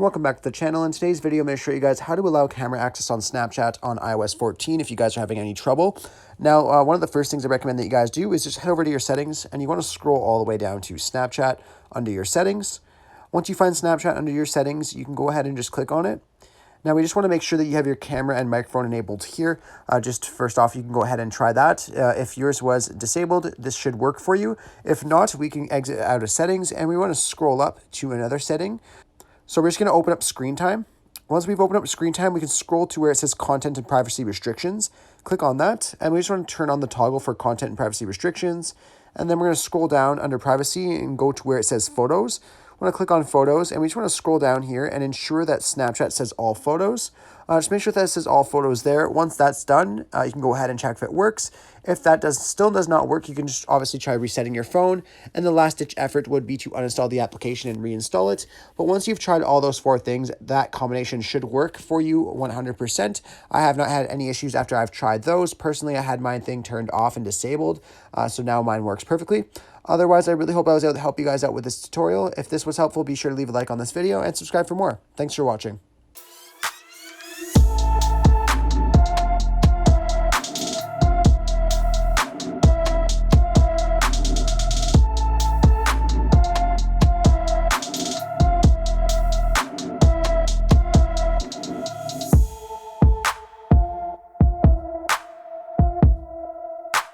Welcome back to the channel. In today's video, I'm going to show you guys how to allow camera access on Snapchat on iOS 14 if you guys are having any trouble. Now, one of the first things I recommend that you guys do is just head over to your settings, and you want to scroll all the way down to Snapchat under your settings. Once you find Snapchat under your settings, you can go ahead and just click on it. Now, we just want to make sure that you have your camera and microphone enabled here. Just first off, you can go ahead and try that. If yours was disabled, this should work for you. If not, we can exit out of settings, and we want to scroll up to another setting. So we're just going to open up screen time. Once we've opened up screen time, we can scroll to where it says content and privacy restrictions. Click on that, and we just want to turn on the toggle for content and privacy restrictions. And then we're going to scroll down under privacy and go to where it says photos. We want to click on photos, and we just want to scroll down here and ensure that Snapchat says all photos. Just make sure that it says all photos there. Once that's done, you can go ahead and check if it works. If that still does not work, you can just obviously try resetting your phone. And the last ditch effort would be to uninstall the application and reinstall it. But once you've tried all those four things, that combination should work for you 100%. I have not had any issues after I've tried those. Personally, I had my thing turned off and disabled. So now mine works perfectly. Otherwise, I really hope I was able to help you guys out with this tutorial. If this was helpful, be sure to leave a like on this video and subscribe for more. Thanks for watching.